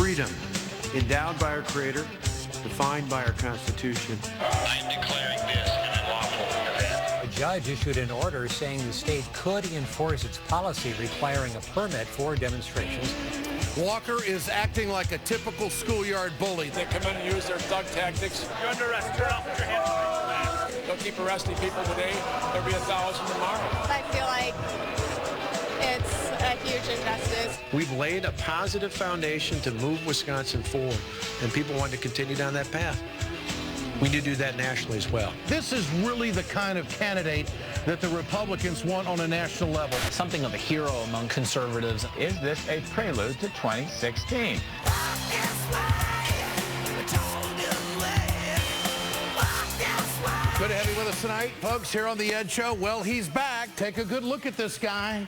freedom endowed by our Creator, defined by our Constitution. I am declaring this an unlawful event. A judge issued an order saying the state could enforce its policy requiring a permit for demonstrations. Walker is acting like a typical schoolyard bully. They come in and use their thug tactics. You're under arrest. Turn off. Put your hands behind your back. They'll keep arresting people today. There'll be 1,000 tomorrow. I feel like it's a huge injustice. We've laid a positive foundation to move Wisconsin forward, and people want to continue down that path. We need to do that nationally as well. This is really the kind of candidate that the Republicans want on a national level. Something of a hero among conservatives. Is this a prelude to 2016? Good to have you with us tonight, folks, here on The Ed Show. Well, he's back. Take a good look at this guy,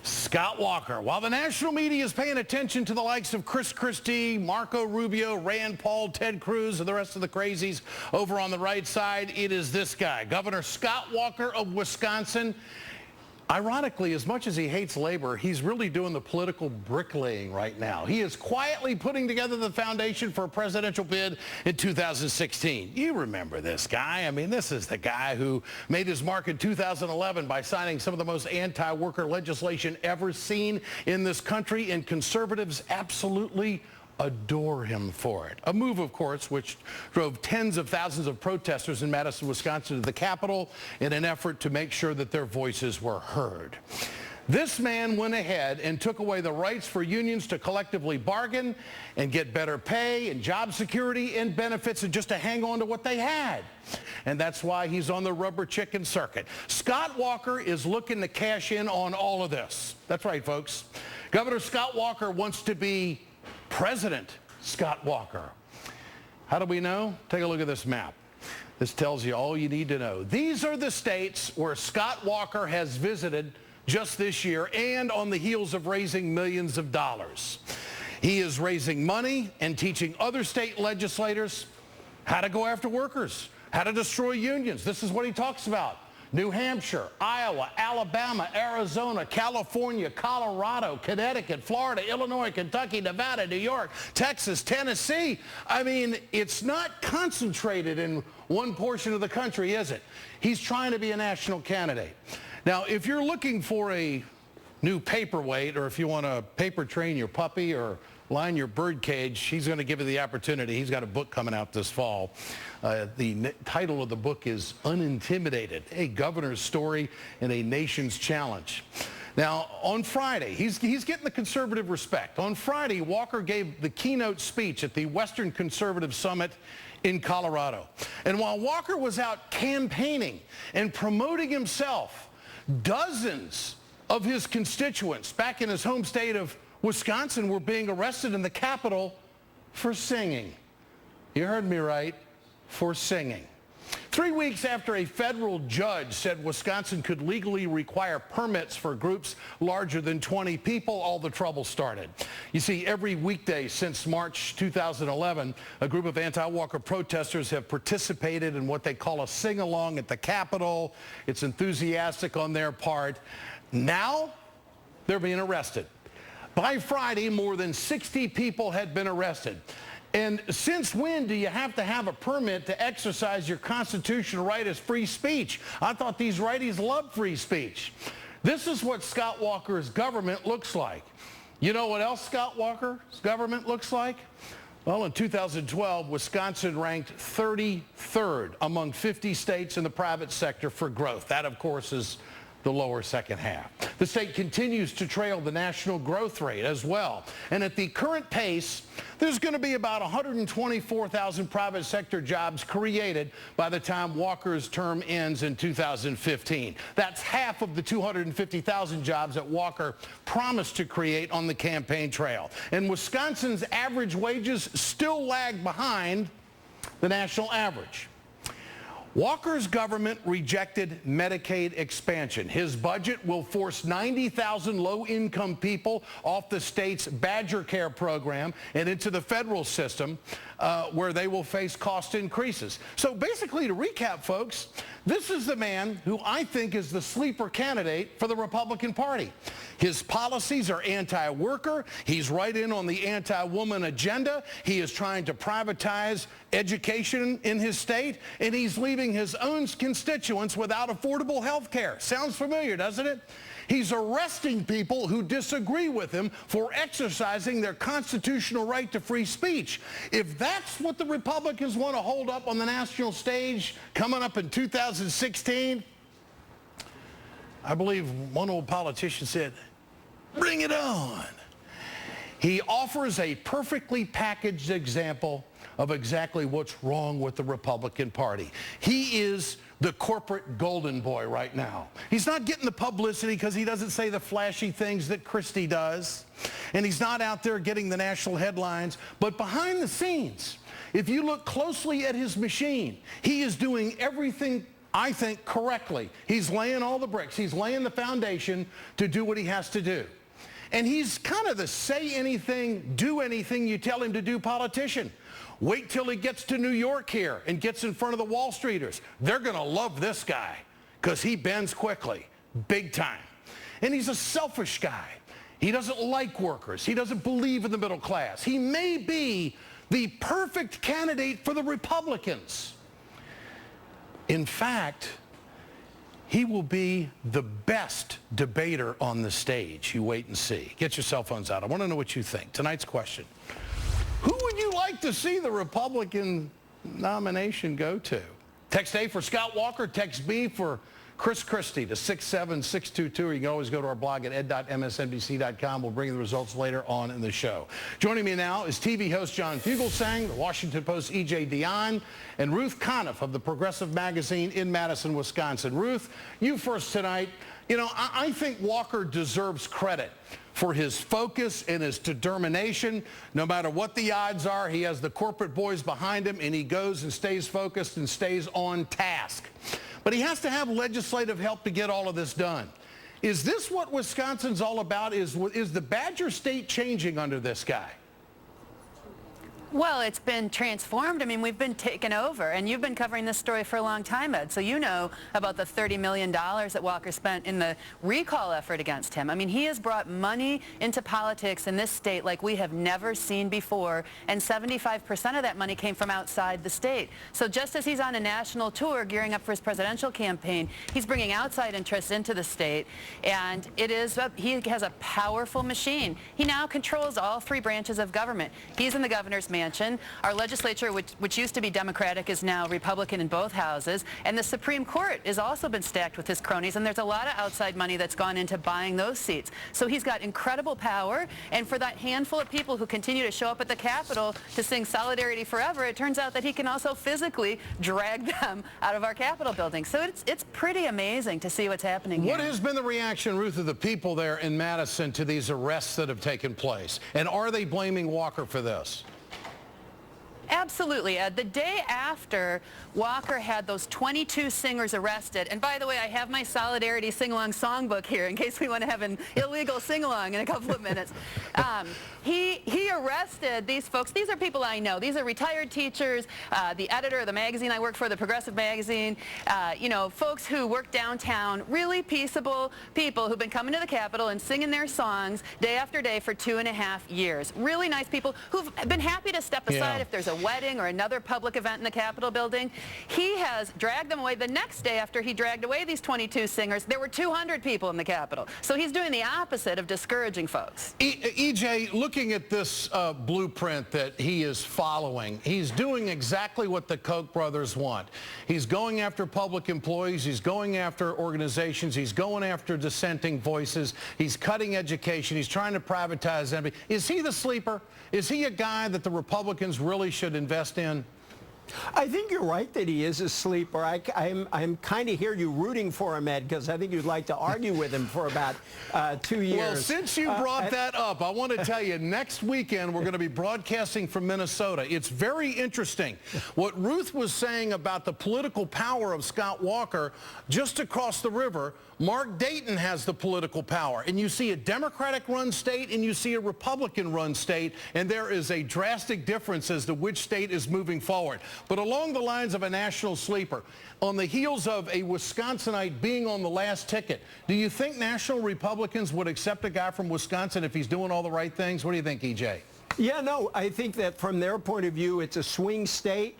Scott Walker. While the national media is paying attention to the likes of Chris Christie, Marco Rubio, Rand Paul, Ted Cruz, and the rest of the crazies over on the right side, it is this guy, Governor Scott Walker of Wisconsin. Ironically, as much as he hates labor, he's really doing the political bricklaying right now. He is quietly putting together the foundation for a presidential bid in 2016. You remember this guy. I mean, this is the guy who made his mark in 2011 by signing some of the most anti-worker legislation ever seen in this country, and conservatives absolutely adore him for it. A move, of course, which drove tens of thousands of protesters in Madison, Wisconsin to the Capitol in an effort to make sure that their voices were heard. This man went ahead and took away the rights for unions to collectively bargain and get better pay and job security and benefits and just to hang on to what they had. And that's why he's on the rubber chicken circuit. Scott Walker is looking to cash in on all of this. That's right, folks. Governor Scott Walker wants to be President Scott Walker. How do we know? Take a look at this map. This tells you all you need to know. These are the states where Scott Walker has visited just this year and on the heels of raising millions of dollars. He is raising money and teaching other state legislators how to go after workers, how to destroy unions. This is what he talks about. New Hampshire, Iowa, Alabama, Arizona, California, Colorado, Connecticut, Florida, Illinois, Kentucky, Nevada, New York, Texas, Tennessee. I mean, it's not concentrated in one portion of the country, is it? He's trying to be a national candidate. Now, if you're looking for a new paperweight, or if you want to paper train your puppy or line your bird cage, he's going to give you the opportunity. He's got a book coming out this fall. The title of the book is Unintimidated, a governor's story and a nation's challenge. Now, on Friday, he's getting the conservative respect. On Friday, Walker gave the keynote speech at the Western Conservative Summit in Colorado. And while Walker was out campaigning and promoting himself, dozens of his constituents back in his home state of Wisconsin were being arrested in the Capitol for singing. You heard me right, for singing. 3 weeks after a federal judge said Wisconsin could legally require permits for groups larger than 20 people, all the trouble started. You see, every weekday since March 2011, a group of anti-Walker protesters have participated in what they call a sing-along at the Capitol. It's enthusiastic on their part. Now, they're being arrested. By Friday, more than 60 people had been arrested. And since when do you have to have a permit to exercise your constitutional right as free speech? I thought these righties loved free speech. This is what Scott Walker's government looks like. You know what else Scott Walker's government looks like? Well, in 2012, Wisconsin ranked 33rd among 50 states in the private sector for growth. That, of course, is the lower second half. The state continues to trail the national growth rate as well. And at the current pace, there's going to be about 124,000 private sector jobs created by the time Walker's term ends in 2015. That's half of the 250,000 jobs that Walker promised to create on the campaign trail. And Wisconsin's average wages still lag behind the national average. Walker's government rejected Medicaid expansion. His budget will force 90,000 low-income people off the state's Badger Care program and into the federal system where they will face cost increases. So basically, to recap, folks, this is the man who I think is the sleeper candidate for the Republican Party. His policies are anti-worker. He's right in on the anti-woman agenda. He is trying to privatize education in his state, and he's leaving his own constituents without affordable health care. Sounds familiar, doesn't it? He's arresting people who disagree with him for exercising their constitutional right to free speech. If that's what the Republicans want to hold up on the national stage coming up in 2016, I believe one old politician said, bring it on. He offers a perfectly packaged example of exactly what's wrong with the Republican Party. He is the corporate golden boy right now. He's not getting the publicity because he doesn't say the flashy things that Christie does. And he's not out there getting the national headlines. But behind the scenes, if you look closely at his machine, he is doing everything, I think, correctly. He's laying all the bricks. He's laying the foundation to do what he has to do. And he's kind of the say anything, do anything you tell him to do politician. Wait till he gets to New York here and gets in front of the Wall Streeters. They're going to love this guy because he bends quickly, big time. And he's a selfish guy. He doesn't like workers. He doesn't believe in the middle class. He may be the perfect candidate for the Republicans. In fact, he will be the best debater on the stage. You wait and see. Get your cell phones out. I want to know what you think. Tonight's question. Who would you like to see the Republican nomination go to? Text A for Scott Walker. Text B for Chris Christie to 67622. Or you can always go to our blog at ed.msnbc.com. We'll bring you the results later on in the show. Joining me now is TV host John Fugelsang, the Washington Post E.J. Dionne, and Ruth Conniff of the Progressive Magazine in Madison, Wisconsin. Ruth, you first tonight. You know, I think Walker deserves credit for his focus and his determination. No matter what the odds are, he has the corporate boys behind him, and he goes and stays focused and stays on task. But he has to have legislative help to get all of this done. Is this what Wisconsin's all about? Is the Badger State changing under this guy? Well, it's been transformed. I mean, we've been taken over, and you've been covering this story for a long time, Ed, so you know about the $30 million that Walker spent in the recall effort against him. I mean, he has brought money into politics in this state like we have never seen before, and 75% of that money came from outside the state. So just as he's on a national tour gearing up for his presidential campaign, he's bringing outside interests into the state, and he has a powerful machine. He now controls all three branches of government. He's in the governor's mansion. Our legislature, which used to be Democratic, is now Republican in both houses. And the Supreme Court has also been stacked with his cronies. And there's a lot of outside money that's gone into buying those seats. So he's got incredible power. And for that handful of people who continue to show up at the Capitol to sing Solidarity Forever, it turns out that he can also physically drag them out of our Capitol building. So it's pretty amazing to see what's happening here. What has been the reaction, Ruth, of the people there in Madison to these arrests that have taken place? And are they blaming Walker for this? Absolutely, Ed. The day after Walker had those 22 singers arrested, and by the way, I have my Solidarity sing-along songbook here in case we want to have an illegal sing-along in a couple of minutes. He arrested these folks. These are people I know. These are retired teachers, the editor of the magazine I work for, the Progressive Magazine, you know, folks who work downtown, really peaceable people who've been coming to the Capitol and singing their songs day after day for 2.5 years. Really nice people who've been happy to step aside if there's a wedding or another public event in the Capitol building. He has dragged them away. The next day after he dragged away these 22 singers, there were 200 people in the Capitol. So he's doing the opposite of discouraging folks. EJ, looking at this blueprint that he is following, he's doing exactly what the Koch brothers want. He's going after public employees. He's going after organizations. He's going after dissenting voices. He's cutting education. He's trying to privatize everything. Is he the sleeper? Is he a guy that the Republicans really should invest in? I think you're right that he is a sleeper. I'm kind of hear you rooting for him, Ed, because I think you'd like to argue with him for about 2 years. Well, since you brought that up, I want to tell you, next weekend we're going to be broadcasting from Minnesota. It's very interesting. What Ruth was saying about the political power of Scott Walker, just across the river, Mark Dayton has the political power. And you see a Democratic-run state and you see a Republican-run state, and there is a drastic difference as to which state is moving forward. but along the lines of a national sleeper, on the heels of a Wisconsinite being on the last ticket, do you think national Republicans would accept a guy from Wisconsin if he's doing all the right things? What do you think, EJ? Yeah, no, I think that from their point of view, it's a swing state.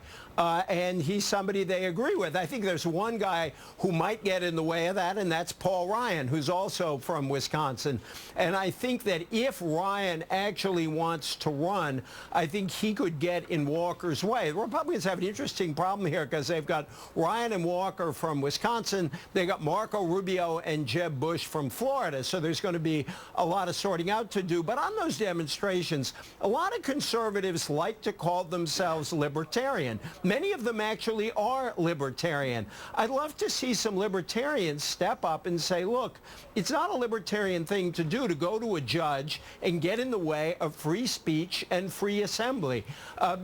And he's somebody they agree with. I think there's one guy who might get in the way of that, and that's Paul Ryan, who's also from Wisconsin. And I think that if Ryan actually wants to run, I think he could get in Walker's way. The Republicans have an interesting problem here because they've got Ryan and Walker from Wisconsin. They got Marco Rubio and Jeb Bush from Florida. So there's going to be a lot of sorting out to do. But on those demonstrations, a lot of conservatives like to call themselves libertarian. Many of them actually are libertarian. I'd love to see some libertarians step up and say, look, it's not a libertarian thing to do to go to a judge and get in the way of free speech and free assembly,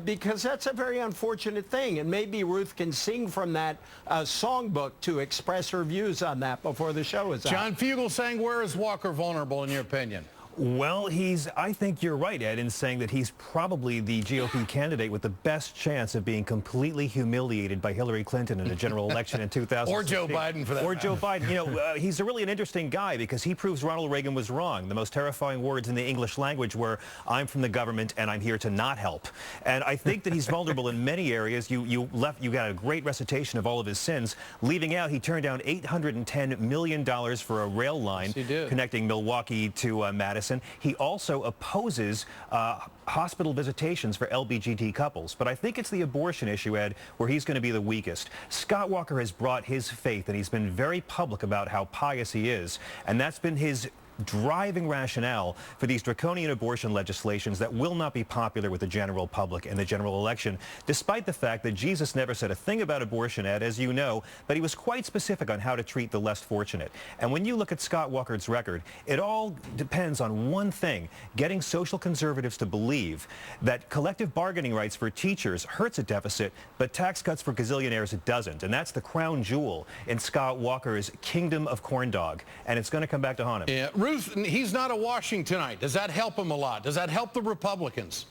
because that's a very unfortunate thing. And maybe Ruth can sing from that songbook to express her views on that before the show is out. John Fugel saying, where is Walker vulnerable in your opinion? Well, I think you're right, Ed, in saying that he's probably the GOP candidate with the best chance of being completely humiliated by Hillary Clinton in a general election in 2016. Or Joe Biden, for that matter. Or Joe Biden. You know, he's really an interesting guy because he proves Ronald Reagan was wrong. The most terrifying words in the English language were, I'm from the government and I'm here to not help. And I think that he's vulnerable in many areas. You got a great recitation of all of his sins. Leaving out, he turned down $810 million for a rail line connecting Milwaukee to Madison. He also opposes hospital visitations for LGBTQ couples. But I think it's the abortion issue, Ed, where he's going to be the weakest. Scott Walker has brought his faith, and he's been very public about how pious he is. And that's been his driving rationale for these draconian abortion legislations that will not be popular with the general public in the general election, despite the fact that Jesus never said a thing about abortion, Ed, as you know, but he was quite specific on how to treat the less fortunate. And when you look at Scott Walker's record, it all depends on one thing, getting social conservatives to believe that collective bargaining rights for teachers hurts a deficit, but tax cuts for gazillionaires it doesn't. And that's the crown jewel in Scott Walker's kingdom of corn dog. And it's going to come back to haunt him. Yeah. Ruth, he's not a Washingtonite. Does that help him a lot? Does that help the Republicans?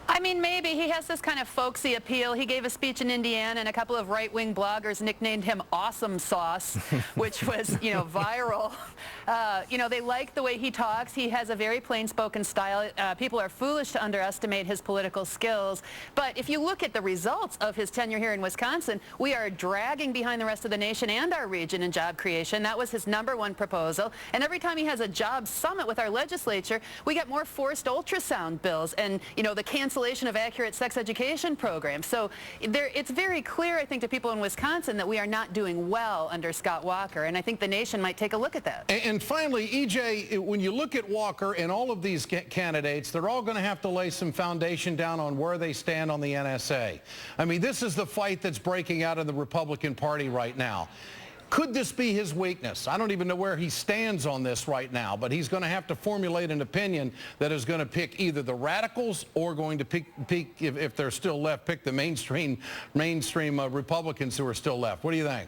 I mean, maybe. He has this kind of folksy appeal. He gave a speech in Indiana, and a couple of right-wing bloggers nicknamed him Awesome Sauce, which was, you know, viral. You know, they like the way he talks. He has a very plain-spoken style. People are foolish to underestimate his political skills. But if you look at the results of his tenure here in Wisconsin, we are dragging behind the rest of the nation and our region in job creation. That was his #1 proposal. And every time he has a job summit with our legislature, we get more forced ultrasound bills and, you know, the cancellation of accurate sex education programs. So it's very clear, I think, to people in Wisconsin that we are not doing well under Scott Walker, and I think the nation might take a look at that. And finally, EJ, when you look at Walker and all of these candidates, they're all going to have to lay some foundation down on where they stand on the NSA. I mean, this is the fight that's breaking out in the Republican Party right now. Could this be his weakness? I don't even know where he stands on this right now, but he's going to have to formulate an opinion that is going to pick either the radicals or going to pick if they're still left, pick the mainstream Republicans who are still left. What do you think?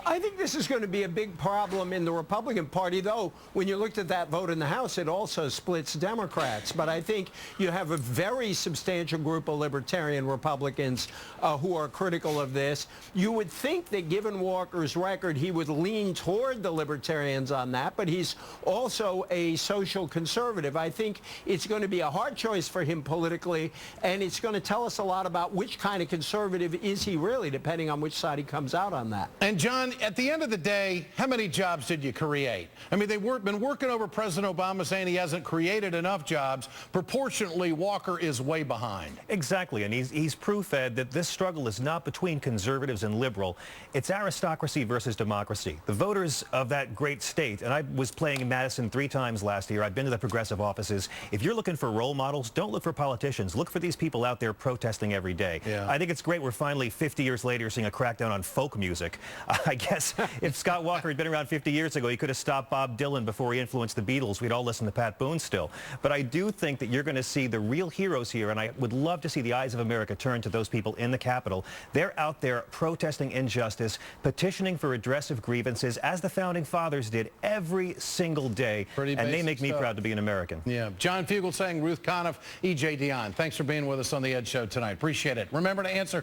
I think this is going to be a big problem in the Republican Party, though when you looked at that vote in the House, it also splits Democrats. But I think you have a very substantial group of libertarian Republicans who are critical of this. You would think that given Walker's record, he would lean toward the libertarians on that, but he's also a social conservative. I think it's going to be a hard choice for him politically, and it's going to tell us a lot about which kind of conservative is he really, depending on which side he comes out on that. And John, at the end of the day, how many jobs did you create? I mean, they've been working over President Obama saying he hasn't created enough jobs. Proportionately, Walker is way behind. Exactly, and he's proof, Ed, that this struggle is not between conservatives and liberal. It's aristocracy versus democracy. The voters of that great state, and I was playing in Madison 3 times last year. I've been to the progressive offices. If you're looking for role models, don't look for politicians. Look for these people out there protesting every day. Yeah. I think it's great we're finally, 50 years later, seeing a crackdown on folk music. I guess if Scott Walker had been around 50 years ago, he could have stopped Bob Dylan before he influenced the Beatles. We'd all listen to Pat Boone still. But I do think that you're going to see the real heroes here, and I would love to see the eyes of America turn to those people in the Capitol. They're out there protesting injustice, petitioning for redress of grievances, as the Founding Fathers did every single day. Pretty and they basic make me stuff. proud to be an American. Yeah. John Fugelsang, Ruth Conniff, E.J. Dionne. Thanks for being with us on The Ed Show tonight. Appreciate it. Remember to answer